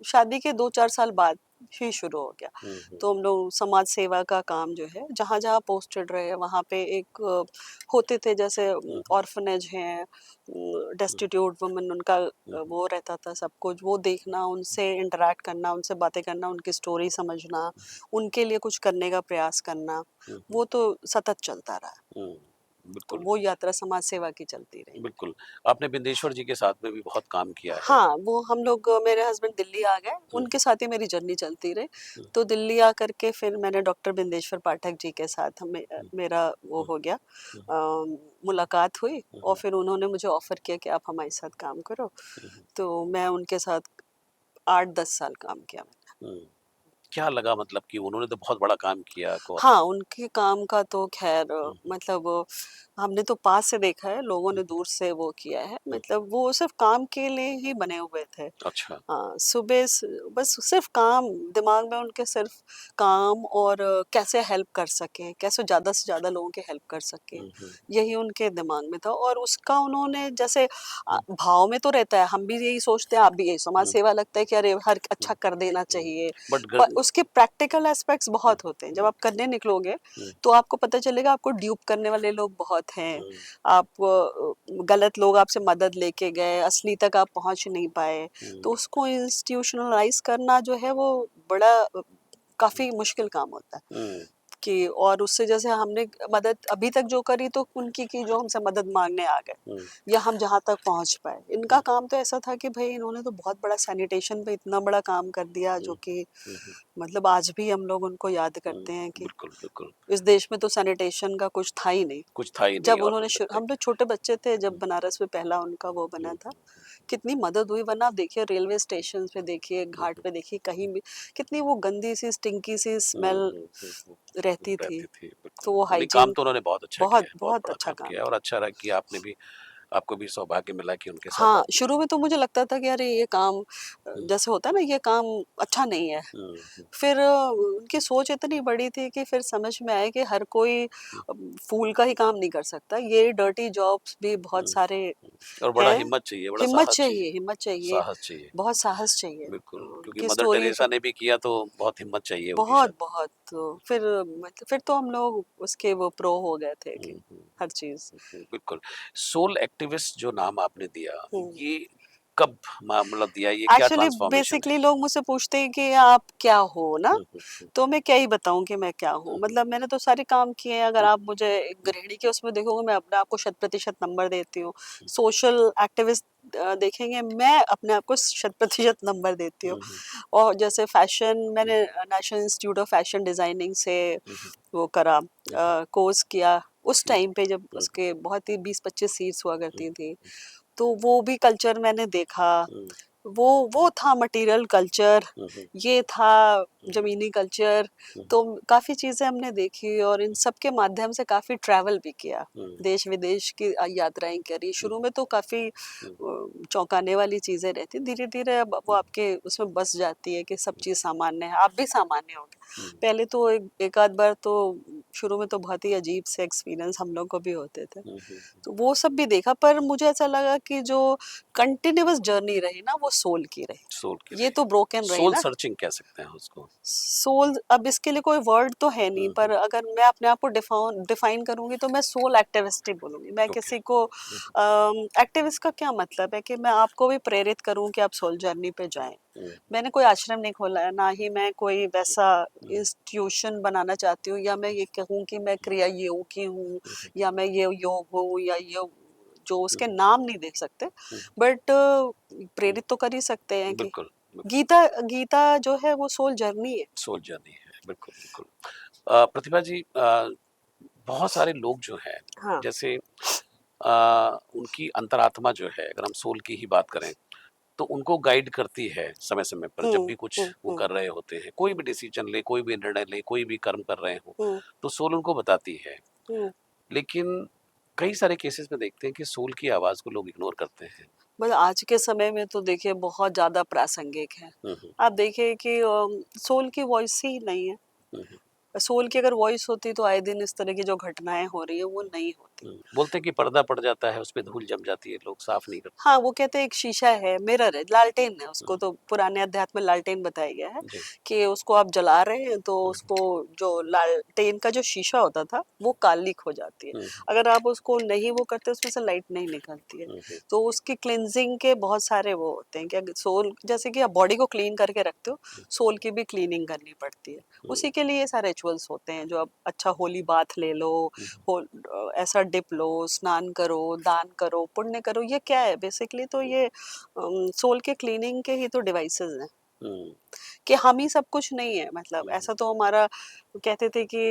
शादी के 2-4 साल बाद ही शुरू हो गया। हुँ, हुँ, तो हम लोग समाज सेवा का काम जो है, जहाँ-जहाँ पोस्टेड रहे वहाँ पे एक होते थे, जैसे हुँ, हुँ, ऑर्फनेज हैं, हुँ, डेस्टिट्यूट वुमन, उनका हुँ, वो रहता था सब कुछ, वो देखना, उनसे इंटरैक्ट करना, उनसे बातें करना, उनकी स्टोरी समझना, उनके लिए कुछ करने का प्रयास करना, हुँ, हुँ, वो तो सतत चलता रहा। हुँ, तो बिल्कुल। वो यात्रा समाज सेवा की चलती रही। बिल्कुल, आपने बिंदेश्वर जी के साथ में भी बहुत काम किया है। हाँ, वो हम लोग, मेरे हस्बैंड दिल्ली आ गए, हुँ, उनके साथ ही मेरी जर्नी चलती रही। हुँ, तो दिल्ली आकर के फिर मैंने डॉक्टर बिंदेश्वर पाठक जी के साथ हुँ, मेरा वो हुँ, हो गया, हुँ, मुलाकात हुई हुँ, और हुँ, फिर उन्होंने मुझे ऑफ़र किया कि आप हमारे साथ काम करो। हुँ, हुँ, तो मैं उनके साथ 8-10 साल काम किया मैंने। हुँ। क्या लगा मतलब कि उन्होंने तो बहुत बड़ा काम किया को हाँ, उनके काम का तो ख़ैर हुँ, हुँ, मतलब हमने तो पास से देखा है, लोगों हुँ, ने दूर से वो किया है, हुँ, मतलब वो सिर्फ़ काम के लिए ही बने हुए थे। अच्छा। हाँ, सुबह बस सिर्फ काम, दिमाग में उनके सिर्फ काम और कैसे हेल्प कर सकें, कैसे ज़्यादा से ज़्यादा लोगों की हेल्प कर सकें, हुँ, हुँ, यही उनके दिमाग में था और उसका उन्होंने जैसे हुँ, भाव में तो रहता है, हम भी यही सोचते हैं, आप भी यही, समाज हुँ, सेवा लगता है कि अरे हर हुँ, अच्छा कर देना हुँ, चाहिए, बट पर उसके प्रैक्टिकल एस्पेक्ट्स हुँ, बहुत होते हैं। जब हुँ, आप करने निकलोगे हुँ, तो आपको पता चलेगा आपको ड्यूप करने वाले लोग बहुत हैं, हुँ, आप गलत लोग आपसे मदद लेके गए, असली तक आप पहुँच नहीं पाए। हुँ, तो उसको इंस्टीट्यूशनलाइज़ करना जो है वो बड़ा काफ़ी मुश्किल काम होता है। हुँ, कि और उससे जैसे हमने मदद अभी तक जो करी तो उनकी की जो हमसे मदद माँगने आ गए, हुँ, या हम जहाँ तक पहुँच पाए। इनका हुँ, काम तो ऐसा था कि भई इन्होंने तो बहुत बड़ा सैनिटेशन पे इतना बड़ा काम कर दिया जो हुँ, कि हुँ, हुँ, मतलब आज भी हम लोग उनको याद हुँ, करते हैं कि बिल्कुल, बिल्कुल। इस देश में तो सैनिटेशन का कुछ था ही नहीं। कुछ था ही नहीं जब और उन्होंने बोल सकते हैं। हम लोग छोटे बच्चे थे जब हुँ, बनारस में पहला उनका वो बना हुँ, था। हुँ, कितनी मदद हुई, वरना आप देखिए रेलवे स्टेशन पे देखिए, हुँ, घाट हुँ, पे देखिए, कहीं भी कितनी वो गंदी सी स्टिंकी सी हुँ, स्मेल हुँ, हुँ, हुँ, रहती थी। रहती थी, बिल्कुल, तो वो बिल्कुल। नहीं, काम हाइजीन तो उन्होंने बहुत अच्छा किया बहुत है, बहुत बहुत बड़ा अच्छा काम काम किया है और किया। अच्छा रहा कि आपने भी आपको भी सौभाग्य मिला कि उनके साथ हाँ, आप जुड़े। शुरू में तो मुझे लगता था कि अरे ये काम हुँ, जैसे होता है ना, ये काम अच्छा नहीं है। हुँ, हुँ, फिर उनकी सोच इतनी बड़ी थी कि फिर समझ में आया कि हर कोई हुँ, फूल का ही काम नहीं कर सकता। ये डर्टी जॉब्स भी बहुत हुँ, सारे हुँ। और बड़ा हैं। हिम्मत चाहिए, बड़ा हिम्मत साहस चाहिए, चाहिए, हिम्मत चाहिए, साहस चाहिए। बहुत साहस चाहिए। बिल्कुल, क्योंकि उनकी मदर स्टोरी टेरेसा ने भी किया तो बहुत हिम्मत चाहिए होगी बहुत शायद। बहुत फिर मतलब फिर तो हम लोग उसके वो प्रो हो गए थे हुँ, कि हुँ, हर चीज़। बिल्कुल। सोल एक्टिविस्ट जो नाम आपने दिया, हुँ। ये कब मतलब दिया, ये क्या एक्चुअली ट्रांसफॉर्मेशन है? बेसिकली लोग मुझसे पूछते हैं कि आप क्या हो ना? हुँ, हुँ, हुँ, तो मैं क्या ही बताऊँ कि मैं क्या हूँ? हुँ, हुँ, मतलब मैंने तो सारे काम किए हैं। अगर हुँ, आप मुझे एक हुँ, गृहिणी के उसमें देखोगे, मैं अपने आप को शत प्रतिशत नंबर देती हूँ। हुँ, सोशल एक्टिविस्ट देखेंगे, मैं अपने आप को शत प्रतिशत नंबर देती हूँ। हुँ, हुँ, और जैसे फैशन, हुँ, मैंने national institute of fashion designing से हुँ, हुँ, वो करा, हुँ, कोर्स किया। उस हुँ, टाइम पे जब हुँ, उसके बहुत ही 20-25 सीट्स हुआ हुँ, करती थी, तो वो भी कल्चर मैंने देखा। हुँ, वो था मटेरियल कल्चर, हुँ, हुँ, ये था हुँ, ज़मीनी कल्चर। हुँ, तो काफ़ी चीज़ें हमने देखी और इन सब के माध्यम से काफ़ी ट्रैवल भी किया। हुँ, देश-विदेश की यात्राएँ करी। हुँ, शुरू में तो काफ़ी हुँ, चौंकाने वाली चीज़ें रहती, धीरे-धीरे अब वो हुँ, आपके उसमें बस जाती है कि सब चीज़ सामान्य है, आप भी सामान्य हो गए। हुँ, पहले तो एक एक आध बार तो शुरू में तो बहुत ही अजीब से एक्सपीरियंस हम लोग को भी होते थे। हुँ, हुँ, तो वो सब भी देखा, पर मुझे ऐसा लगा कि जो कंटिन्यूअस जर्नी रही ना, वो सोल की सोल की रही। ये रही। तो ब्रोकन रही सोल ना। सर्चिंग कह सकते हैं उसको। सोल, अब इसके लिए कोई वर्ड तो है नहीं, हुँ, पर हुँ, अगर मैं अपने आप को डिफाइन करूंगी तो मैं सोल एक्टिविस्ट ही बोलूंगी। मैं ओके। किसी को हुँ, एक्टिविस्ट का क्या मतलब है कि मैं आपको भी प्रेरित करूं कि आप सोल जर्नी पे जाएं। हुँ, मैंने कोई आश्रम नहीं खोला है, ना ही मैं कोई वैसा हुँ, इंस्टीट्यूशन बनाना चाहती हूँ, या मैं ये कहूँ कि मैं क्रिया योग की हूँ, हुँ, हुँ, या मैं ये योग हूँ, या ये जो हुँ, उसके हुँ, नाम नहीं दे सकते, हुँ, बट हुँ, प्रेरित तो कर ही सकते हैं कि बिल्कुल, बिल्कुल। गीता गीता जो है वो सोल जर्नी है। सोल जर्नी है, बिल्कुल, बिल्कुल। प्रतिभा जी, बहुत सारे लोग जो हैं, हाँ। जैसे उनकी अंतरात्मा जो है, अगर हम सोल की ही बात करें, तो उनको गाइड करती है समय-समय पर जब हुँ, भी कुछ हुँ, वो हुँ, कर रहे होते हैं, कोई भी डिसीजन लें, कोई भी निर्णय लें, कोई भी कर्म कर रहे हों, हुँ, तो सोल उनको बताती है। हुँ। लेकिन कई सारे केसेस में देखते हैं कि सोल की आवाज़ को लोग इग्नोर करते हैं। मतलब आज के समय में तो देखिए बहुत ज़्यादा प्रासंगिक है। हुँ, हुँ, आप देखिए कि सोल की वॉइस ही नहीं है। हुँ, हुँ, सोल की अगर वॉइस होती तो आए दिन इस तरह की जो घटनाएँ हो रही है वो नहीं होती। हुँ। बोलते हैं कि पर्दा पड़ जाता है, उसपे धूल जम जाती है, लोग साफ नहीं करते। हाँ, वो कहते हैं एक शीशा है, मिरर है, लालटेन है, उसको हुँ, तो पुराने अध्यात्म में लालटेन बताया गया है जी। कि उसको आप जला रहे हैं तो हुँ, उसको जो लालटेन का जो शीशा होता था वो कालिक हो जाती है। हुँ, अगर आप उसको नहीं वो करते, उसमें से लाइट नहीं निकलती है। हुँ, हुँ, तो उसकी क्लींजिंग के बहुत सारे वो होते हैं कि अगर सोल, जैसे कि आप बॉडी को क्लीन करके रखते हो, सोल की भी क्लीनिंग करनी पड़ती है। हुँ, उसी के लिए ये सारे रिचुअल्स होते हैं, जो आप अच्छा होली बाथ ले लो, हुँ, ऐसा डिप लो, स्नान करो, दान करो, पुण्य करो। ये क्या है बेसिकली? तो ये सोल के क्लीनिंग के ही तो डिवाइसेस हैं हुँ, कि हम ही सब कुछ नहीं है। मतलब हुँ, ऐसा तो हमारा कहते थे कि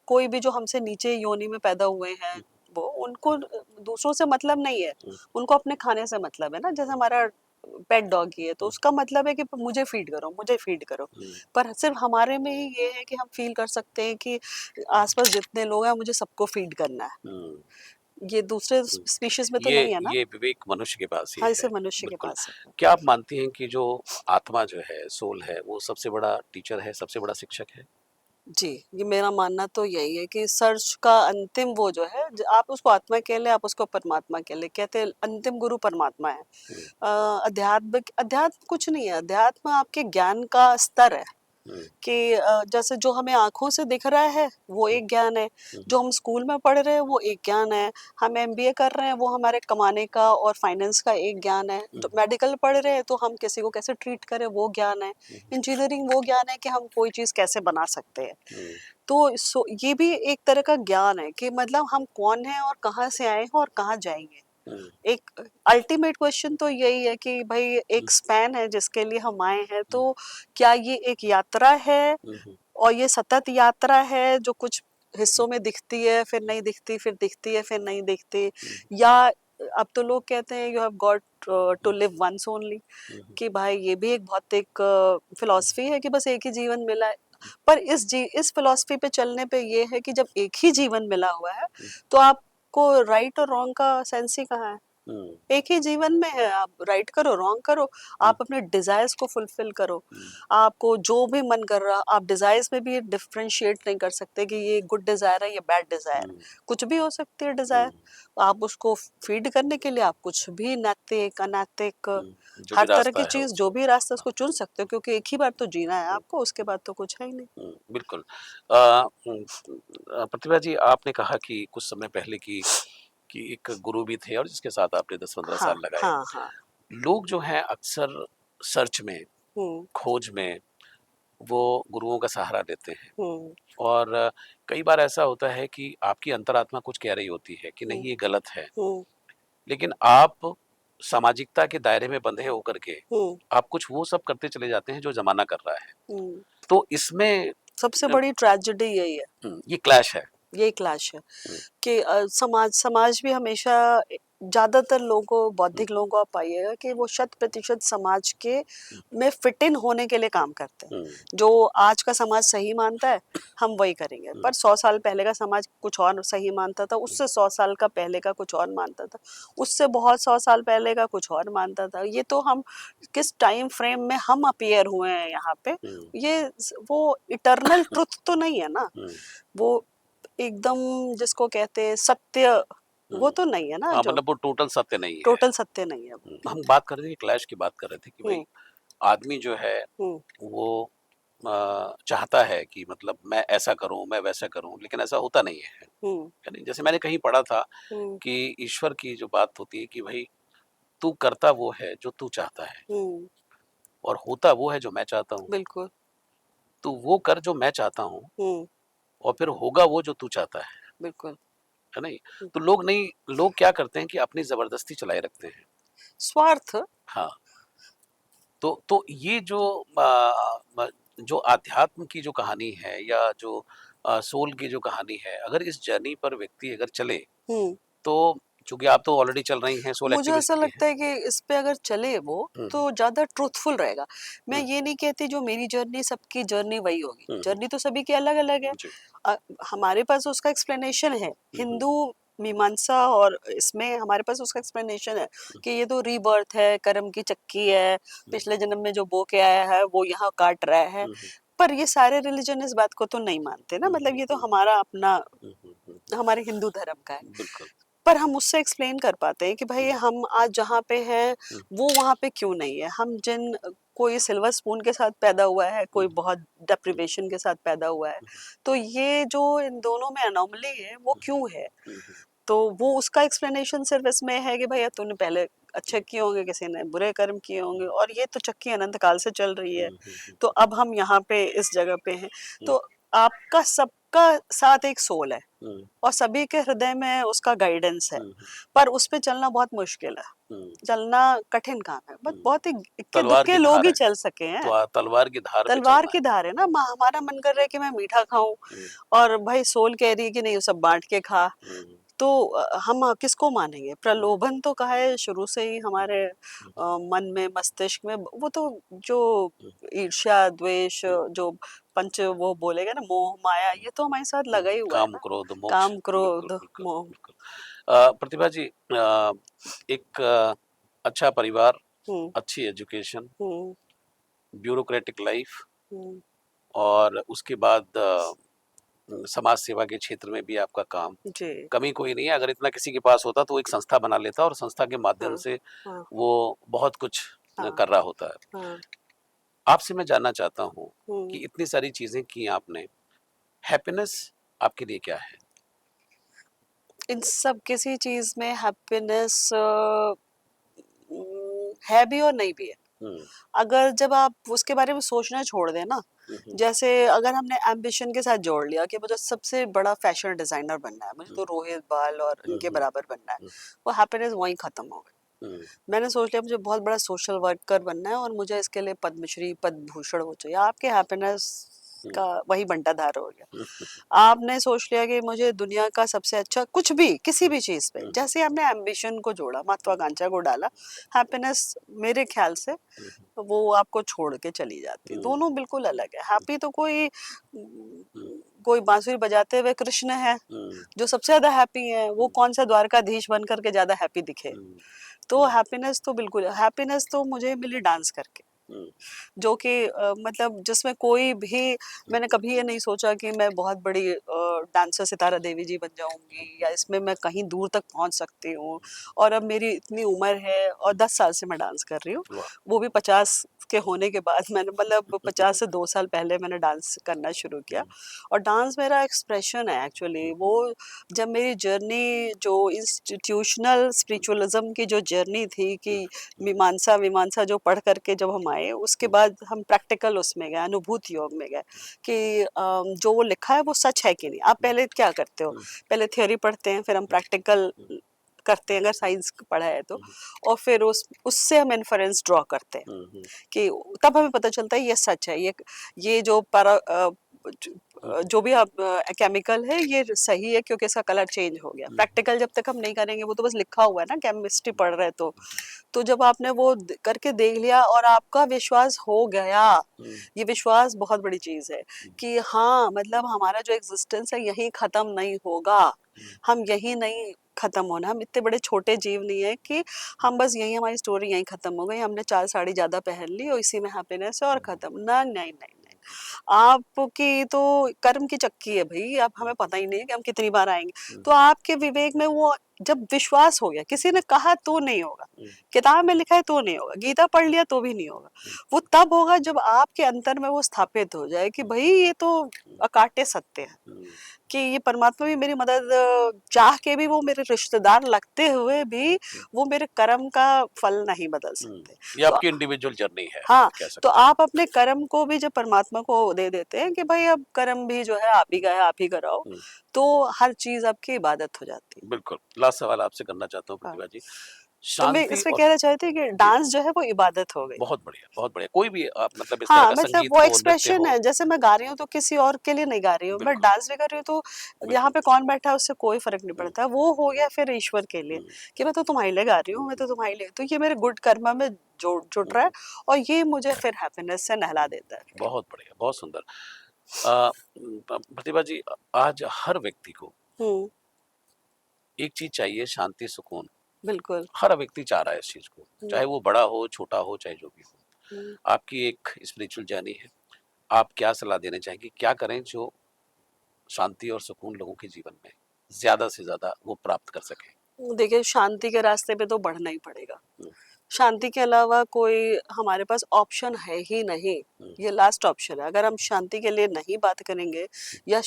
कोई भी जो हमसे नीचे योनि में पैदा हुए हैं, हुँ, वो उनको दूसरों से मतलब नहीं है, हुँ, उनको अपने खाने से मतलब है ना। जैसे हमारा पेट डॉगी है तो हुँ, उसका मतलब है कि मुझे फीड करो, मुझे फीड करो। हुँ, पर सिर्फ हमारे में ही ये है कि हम फील कर सकते हैं कि आसपास जितने लोग हैं मुझे सबको फीड करना है। हुँ, ये दूसरे हुँ। स्पीशीज में तो ये नहीं है ना। ये विवेक मनुष्य के पास ही हाँ, है, सिर्फ मनुष्य के बिल्कुल। पास है। क्या आप मानती हैं कि जो आत्मा जो है, सोल है, वो सबसे बड़ा टीचर है, सबसे बड़ा शिक्षक है? जी, ये मेरा मानना तो यही है कि सर्च का अंतिम वो जो है, आप उसको आत्मा कह लें, आप उसको परमात्मा कह लें, कहते हैं अंतिम गुरु परमात्मा है। हुँ, अध्यात्म कुछ नहीं है, अध्यात्म आपके ज्ञान का स्तर है। हुँ, कि जैसे जो हमें आँखों से दिख रहा है वो हुँ, एक ज्ञान है, हुँ, जो हम स्कूल में पढ़ रहे हैं वो एक ज्ञान है, हम एमबीए कर रहे हैं वो हमारे कमाने का और फाइनेंस का एक ज्ञान है, हुँ, जो मेडिकल पढ़ रहे हैं तो हम किसी को कैसे ट्रीट करें वो ज्ञान है, हुँ, इंजीनियरिंग वो ज्ञान है कि हम कोई चीज़ कैसे बना सकते हैं। हुँ, तो ये भी एक तरह का ज्ञान है कि मतलब हम कौन हैं और कहाँ से आए हैं और कहाँ जाएँगे। हुँ, एक अल्टीमेट क्वेश्चन तो यही है कि भाई हुँ, एक स्पैन है जिसके लिए हम आए हैं, हुँ, तो क्या ये एक यात्रा है हुँ, हुँ, और ये सतत यात्रा है जो कुछ हिस्सों में दिखती है, फिर नहीं दिखती, फिर दिखती है, फिर नहीं दिखती, हुँ, या अब तो लोग कहते हैं you have got to hmm, live once only, hmm, hmm, कि भाई ये भी एक भौतिक फिलॉसफी है कि बस एक ही जीवन मिला है। हुँ, पर इस फिलॉसफी पे चलने पे ये है कि जब एक ही जीवन मिला हुआ है हुँ, तो आपको राइट और रॉन्ग का सेंस ही कहाँ है? हुँ, एक ही जीवन में है, आप राइट करो, रॉन्ग करो, हुँ, आप अपने डिज़ायर्स को फुलफ़िल करो। हुँ, आपको जो भी मन कर रहा, आप डिज़ायर्स में भी डिफरेंशिएट नहीं कर सकते कि ये गुड डिज़ायर है, ये बैड डिज़ायर है। हुँ, कुछ भी हो सकती है हुँ, डिज़ायर। आप उसको फ़ीड करने के लिए आप कुछ भी नैतिक, अनैतिक, हुँ, जो भी हर तरह की रास्ता है चीज़, जो उसको भी रास्ता हाँ, उसको चुन सकते हो, क्योंकि एक ही बार तो जीना है हुँ, आपको, उसके बाद तो कुछ है ही नहीं। बिल्कुल। प्रतिभा जी आपने कहा कि कुछ समय पहले कि एक गुरु भी थे और जिसके साथ आपने 10-15 हाँ, साल लगाए। हाँ, हाँ। लोग जो हैं अक्सर सर्च में, हुँ, खोज में वो गुरुओं का सहारा लेते हैं हुँ, और कई बार ऐसा होता है कि आपकी अंतरात्मा कुछ कह रही होती है कि हुँ, नहीं ये गलत है, हुँ, लेकिन आप सामाजिकता के दायरे में बंधे होकर के हुँ, आप कुछ वो सब करते चले जाते हैं जो ज़माना कर रहा है। हुँ। तो इसमें सबसे अ, बड़ी ट्रेजेडी यही है, ये क्लैश है। यही क्लैश है। हुँ, कि समाज समाज भी हमेशा ज़्यादातर लोगों को, हुँ, बौद्धिक लोगों को आप पाइएगा कि वो शत प्रतिशत समाज के हुँ, में फिट इन होने के लिए काम करते हैं। हुँ, जो आज का समाज सही मानता है, हम वही करेंगे। हुँ, पर 100 साल पहले का समाज कुछ और सही मानता था, हुँ, उससे 100 साल का पहले का कुछ और मानता था, उससे बहुत 100 साल पहले का कुछ और मानता था। ये तो हम किस टाइम फ्रेम में हम अपीयर हुए हैं यहाँ पे, हुँ, ये वो इटर्नल ट्रुथ तो नहीं है ना। हुँ, वो एकदम जिसको कहते हैं सत्य, वो हुँ। तो नहीं है ना हाँ, जो मतलब वो टोटल सत्य नहीं है। टोटल सत्य नहीं है वो। हम बात कर रहे थे क्लैश की बात कर रहे थे कि हुँ, भाई आदमी जो है हुँ, वो चाहता है कि मतलब मैं ऐसा करूँ, मैं वैसा करूँ, लेकिन ऐसा होता नहीं है। हुँ, है नहीं? जैसे मैंने कहीं पढ़ा था हुँ, कि ईश्वर की जो बात होती है कि भाई तू करता वो है जो तू चाहता है हुँ, और होता वो है जो मैं चाहता हूँ। बिल्कुल। तू वो कर जो मैं चाहता हूँ हुँ, और फिर होगा वो जो तू चाहता बिल्कुल। है नहीं? हुँ, तो लोग क्या करते हैं कि अपनी ज़बरदस्ती चलाए रखते हैं। स्वार्थ। हाँ, तो ये जो जो अध्यात्म की जो कहानी है या जो सोल की जो कहानी है, अगर इस जर्नी पर व्यक्ति अगर चले, हुँ, तो चूँकि आप तो ऑलरेडी चल रही हैं, सोल मुझे ऐसा एक्टिविस्ट भी हैं। लगता है कि इस पे अगर चले वो, हुँ, तो ज़्यादा ट्रूथफुल रहेगा। मैं हुँ, ये नहीं कहती जो मेरी जर्नी सबकी जर्नी वही होगी। हुँ, हुँ, जर्नी तो सभी की अलग-अलग है। जी। अ, हमारे पास उसका एक्सप्लेनेशन है। हुँ, हुँ, हिंदू मीमांसा और इसमें हमारे पास उसका एक्सप्लेनेशन है हुँ, कि ये तो रीबर्थ है, कर्म की चक्की है, हुँ, पिछले जन्म में जो बो के आया है वो यहाँ काट रहा है। हुँ, हुँ, पर ये सारे रिलीजन इस बात को तो नहीं मानते ना, हुँ, मतलब हुँ, ये तो हुँ, हमारा अपना, हुँ, हुँ, हुँ, हमारे हिंदू धर्म का है। बिल्कुल। पर हम उससे एक्सप्लेन कर पाते हैं कि भाई हुँ, हम आज जहाँ पे हैं, हुँ, वो वहाँ पे क्यों नहीं है। हम कोई सिल्वर स्पून के साथ पैदा हुआ है, हुँ, कोई बहुत हुँ, डेप्रिवेशन के साथ पैदा हुआ है। हुँ, तो ये जो इन दोनों में अनोमली है, वो क्यों है? हुँ, हुँ, तो वो उसका एक्सप्लेनेशन सिर्फ इसमें है कि भैया तूने पहले हुँ, अच्छे किए होंगे, किसी ने बुरे कर्म किए हुँ, होंगे, और ये तो चक्की अनंत काल से चल रही है। हुँ, हुँ, हुँ, तो अब हम यहाँ पे इस जगह पे हैं। हुँ, तो आपका सबका साथ एक सोल है, हुँ, और सभी के हृदय में उसका गाइडेंस है। हुँ, हुँ, पर उस पे चलना बहुत मुश्किल है। हुँ, चलना कठिन काम है। बट हुँ। बहुत ही तलवार इक्के-दुक्के की लोग धार ही है, चल सके हैं। तो तलवार की धार पे तलवार चलना की है। धार है ना, हमारा मन कर रहा है कि मैं मीठा खाऊं, हुँ, और भाई सोल कह रही है कि नहीं, वो सब बांट के खा। हुँ, तो हम किसको मानेंगे? हुँ, प्रलोभन तो कहा है शुरू से ही हुँ, हमारे हुँ, मन में, मस्तिष्क में, वो तो जो हुँ, ईर्ष्या, द्वेष, हुँ, जो पंच वो बोलेगा ना, मोह माया, ये तो हमारे साथ हुँ, लगा ही हुआ है काम, ना। क्रोध, मोक्ष। काम, बिल्कुल, क्रोध, बिल्कुल, मोह। बिल्कुल। प्रतिभा जी एक अच्छा परिवार, हुँ, अच्छी एजुकेशन, हुँ, ब्यूरोक्रेटिक लाइफ हुँ, और उसके बाद समाज सेवा के क्षेत्र में भी आपका काम, जी, कमी कोई नहीं है। अगर इतना किसी के पास होता तो वो एक संस्था बना लेता और संस्था के माध्यम हाँ, से हाँ, वो बहुत कुछ हाँ, कर रहा होता है। हाँ, आपसे मैं जानना चाहता हूँ कि हुँ। इतनी सारी चीज़ें की आपने, हैप्पीनेस आपके लिए क्या है? इन सब किसी चीज़ में हैप्पीनेस है भी और नहीं भी है। हुँ, अगर जब आप उसके बारे में सोचना छोड़ दें ना, हुँ, हुँ, जैसे अगर हमने एम्बिशन के साथ जोड़ लिया कि मुझे सबसे बड़ा फैशन डिज़ाइनर बनना है, मुझे हुँ, तो रोहित बाल और हुँ, इनके हुँ, बराबर बनना है, हुँ, वो हैप्पीनेस वहीं ख़त्म हो गई। हुँ, मैंने सोच लिया मुझे बहुत बड़ा सोशल वर्कर बनना है और मुझे इसके लिए पद्मश्री, पद्म भूषण वो चाहिए। आपके हैप्पीनेस हुँ, का वही बंटाधार हो गया। हुँ, आपने सोच लिया कि मुझे दुनिया का सबसे अच्छा कुछ भी, किसी हुँ, भी चीज़ पे, हुँ, जैसे ही आपने एम्बिशन को जोड़ा, हुँ, महत्वाकांक्षा को डाला, हैप्पीनेस मेरे ख्याल से हुँ, वो आपको छोड़ के चली जाती है। हुँ, दोनों बिल्कुल अलग है। हैप्पी तो कोई हुँ, कोई बांसुरी बजाते हुए कृष्ण है जो सबसे ज्यादा हैप्पी है, वो कौन सा द्वारकाधीश बन करके ज्यादा हैप्पी दिखे? तो हैप्पीनेस तो बिल्कुल, हैप्पीनेस तो मुझे मिली डांस करके, जो कि मतलब जिसमें कोई भी, मैंने कभी ये नहीं सोचा कि मैं बहुत बड़ी डांसर सितारा देवी जी बन जाऊंगी या इसमें मैं कहीं दूर तक पहुंच सकती हूँ। और अब मेरी इतनी उम्र है और 10 साल से मैं डांस कर रही हूँ, वाह! वो भी 50 के होने के बाद। मैंने मतलब 50 से 2 साल पहले मैंने डांस करना शुरू किया और डांस मेरा एक्सप्रेशन है एक्चुअली। वो जब मेरी जर्नी जो इंस्टीट्यूशनल स्पिरिचुअलिज्म की जो जर्नी थी कि मीमांसा वीमांसा जो पढ़ करके जब हम आए, उसके बाद हम प्रैक्टिकल उसमें गए, अनुभूत योग में गए कि जो वो लिखा है वो सच है कि नहीं। आप पहले क्या करते हो, पहले थ्योरी पढ़ते हैं, फिर हम प्रैक्टिकल करते हैं अगर साइंस पढ़ा है तो, और फिर उससे हम इन्फरेंस ड्रॉ करते हैं कि तब हमें पता चलता है ये सच है, ये जो जो भी आप केमिकल है ये सही है क्योंकि इसका कलर चेंज हो गया। प्रैक्टिकल जब तक हम नहीं करेंगे, वो तो बस लिखा हुआ है ना, केमिस्ट्री पढ़ रहे तो जब आपने वो करके देख लिया और आपका विश्वास हो गया, ये विश्वास बहुत बड़ी चीज है कि हाँ मतलब हमारा जो एग्जिस्टेंस है यही खत्म नहीं होगा, हम यही नहीं खत्म होना, हम इतने बड़े छोटे जीव नहीं है कि हम बस यही हमारी स्टोरी यही खत्म हो गई, हमने 4 साड़ी ज्यादा पहन ली और इसी में हैप्पीनेस है और खत्म ना, नहीं नहीं नहीं। आपकी तो कर्म की चक्की है भाई, आप, हमें पता ही नहीं है कि हम कितनी बार आएंगे। तो आपके विवेक में वो जब विश्वास हो गया, किसी ने कहा तो नहीं होगा, किताब में लिखा है तो नहीं होगा, गीता पढ़ लिया तो भी नहीं होगा, वो तब होगा जब आपके अंतर में वो स्थापित हो जाए कि भाई ये तो अकाट्य सत्य है कि ये परमात्मा भी मेरी मदद चाह के भी, वो मेरे रिश्तेदार लगते हुए भी वो मेरे कर्म का फल नहीं बदल सकते। ये तो आपकी इंडिविजुअल जर्नी है, हाँ, कह तो सकते हैं। आप अपने कर्म को भी जब परमात्मा को दे देते हैं कि भाई अब कर्म भी जो है आप ही का है, आप ही कराओ, तो हर चीज आपकी इबादत हो जाती है। बिल्कुल। लास्ट सवाल आपसे करना चाहता हूँ हाँ, प्रतिभा जी। तो मैं शांति इसमें और कहना चाहती हूँ कि जी, डांस जो है वो इबादत हो गई। बहुत बढ़िया, बहुत बढ़िया। कोई भी मतलब इस तरह हाँ, का मतलब संगीत वो हो, नृत्य एक्सप्रेशन हो। है, जैसे मैं गा रही हूँ तो किसी और के लिए नहीं गा रही हूँ, मैं बिल्कुल, डांस भी कर रही हूँ तो यहाँ बिल्कुल। पे कौन बैठा है उससे कोई फर्क नहीं हुँ, पड़ता। वो हो गया फिर ईश्वर के लिए हुँ, कि मैं तो तुम्हारे लिए गा रही हूँ, मैं तो तुम्हारे लिए, तो ये मेरे गुड कर्मा में जुड़ रहा है और ये मुझे फिर हैप्पीनेस से नहला देता है। बहुत बढ़िया, बहुत सुंदर। प्रतिभा जी, आज हर व्यक्ति को हुँ, एक चीज़ चाहिए, शांति, सुकून। बिल्कुल। हर व्यक्ति चाह रहा है इस चीज़ को, हुँ, चाहे वो बड़ा हो, छोटा हो, चाहे जो भी हो। हुँ। आपकी एक स्पिरिचुअल जर्नी है। आप क्या सलाह देना चाहेंगी? क्या करें जो शांति और सुकून लोगों के जीवन में ज़्यादा से ज़्यादा वो प्राप्त कर सकें? देखिए, शांति के रास्ते पे तो बढ़ना ही पड़ेगा। हुँ, शांति के अलावा कोई हमारे पास ऑप्शन है ही नहीं। हुँ, ये लास्ट ऑप्शन है। अगर हम शांति के लिए नहीं बात करेंगे या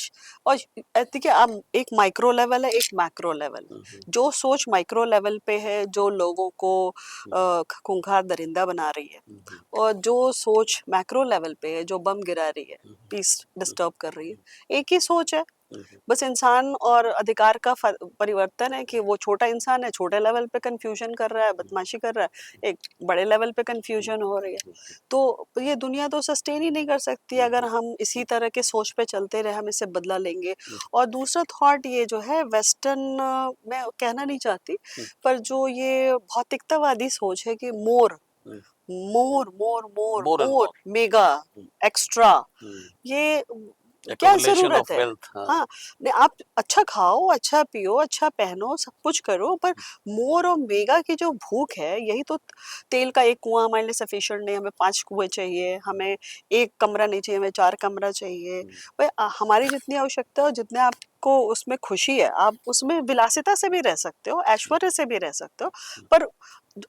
और देखिए, आप, एक माइक्रो लेवल है, एक मैक्रो लेवल है। हुँ, हुँ, जो सोच माइक्रो लेवल पे है, जो लोगों को हुँ, खूंखार दरिंदा बना रही है, हुँ, हुँ, और जो सोच मैक्रो लेवल पे है, जो बम गिरा रही है, हुँ, पीस हुँ, डिस्टर्ब कर रही है, एक ही सोच है। हुँ, हुँ, बस इंसान और अधिकार का परिवर्तन है कि वो छोटा इंसान है, छोटे लेवल पे कंफ्यूजन कर रहा है, बदमाशी कर रहा है, एक बड़े लेवल पे हुँ, कंफ्यूजन हो रही है। हुँ, तो ये दुनिया तो सस्टेन ही नहीं कर सकती हुँ, अगर हुँ, हम इसी तरह के सोच पे चलते रहे, हम इससे बदला लेंगे। हुँ, और दूसरा थॉट ये जो है वेस्टर्न, मैं कहना नहीं चाहती, हुँ, पर जो ये भौतिकतावादी सोच है कि more hmm, more more more more and more more. Mega hmm, extra, hmm, ये क्या एक्युमुलेशन ज़रूरत ऑफ है? वेल्थ। हाँ, हाँ, नहीं, आप अच्छा खाओ, अच्छा पियो, अच्छा पहनो, सब कुछ करो, पर मोर और मेगा की जो भूख है, यही तो, तेल का एक कुआँ हमारे लिए सफिशिएंट नहीं, हमें 5 कुएँ चाहिए, हमें 1 कमरा नहीं चाहिए, हमें 4 कमरा चाहिए। हुँ, भाई हमारी जितनी आवश्यकता है और जितने आपको उसमें खुशी है, आप उसमें विलासिता से भी रह सकते हो, ऐश्वर्य से भी रह सकते हो, हुँ, पर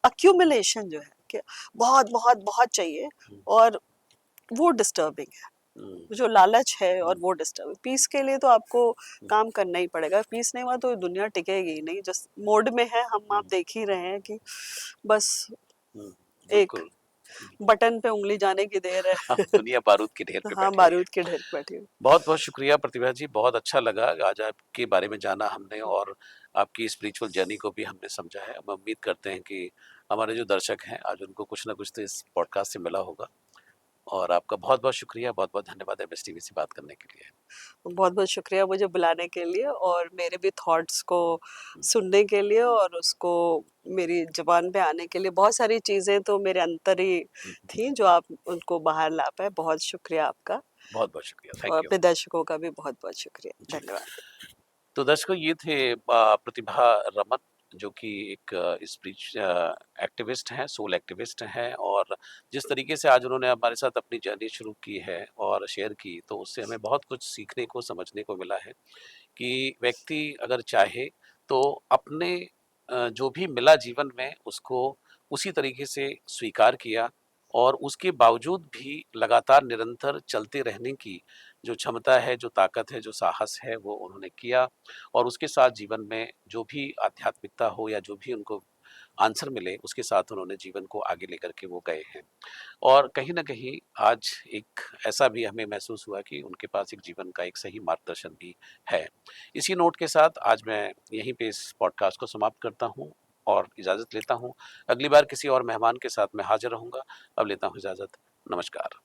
एक्यूमुलेशन जो है कि बहुत, बहुत, बहुत चाहिए, हुँ, और वो डिस्टर्बिंग है। हुँ, जो लालच है और हुँ, वो डिस्टर्ब, पीस के लिए तो आपको हुँ, काम करना ही पड़ेगा। पीस नहीं हुआ तो दुनिया टिकेगी ही नहीं। जिस मोड में है हम, आप हुँ, देख ही रहे हैं कि बस हुँ, एक बिल्कुल। बटन पे उंगली जाने की देर हाँ, है। दुनिया बारूद के ढेर पे हाँ, बैठी हुई है। बारूद के ढेर पे बैठी हूँ। बहुत-बहुत शुक्रिया प्रतिभा जी, बहुत अच्छा लगा आज आपके बारे में जाना हमने और आपकी स्पिरिचुअल जर्नी को भी हमने समझा है। हम उम्मीद करते हैं कि हमारे जो दर्शक हैं, आज उनको कुछ ना कुछ तो इस पॉडकास्ट से मिला होगा और आपका बहुत-बहुत शुक्रिया, बहुत-बहुत धन्यवाद एमएसटीवी से बात करने के लिए। बहुत-बहुत शुक्रिया मुझे बुलाने के लिए और मेरे भी थॉट्स को हुँ, सुनने के लिए और उसको मेरी ज़ुबान पे आने के लिए। बहुत सारी चीज़ें तो मेरे अंदर ही हुँ, थी जो आप उनको बाहर ला पाए। बहुत शुक्रिया आपका। बहुत-बहुत शुक्रिया। और थैंक यू। अपने दर्शकों का भी बहुत-बहुत शुक्रिया। जी। धन्यवाद। तो दर्शकों ये थे प्रतिभा रमन जो कि एक एक्टिविस्ट हैं, सोल एक्टिविस्ट हैं और जिस तरीके से आज उन्होंने हमारे साथ अपनी जर्नी शुरू की है और शेयर की, तो उससे हमें बहुत कुछ सीखने को, समझने को मिला है कि व्यक्ति अगर चाहे तो अपने जो भी मिला जीवन में उसको उसी तरीके से स्वीकार किया और उसके बावजूद भी लगातार निरंतर चलते रहने की जो क्षमता है, जो ताकत है, जो साहस है, वो उन्होंने किया और उसके साथ जीवन में जो भी आध्यात्मिकता हो या जो भी उनको आंसर मिले, उसके साथ उन्होंने जीवन को आगे लेकर के वो गए हैं। और कहीं न कहीं आज एक ऐसा भी हमें महसूस हुआ कि उनके पास एक जीवन का एक सही मार्गदर्शन भी है। इसी नोट के साथ आज मैं यहीं पे इस पॉडकास्ट को समाप्त करता हूँ और इजाज़त लेता हूँ। अगली बार किसी और मेहमान के साथ मैं हाज़िर रहूँगा। अब लेता हूँ इजाज़त। नमस्कार।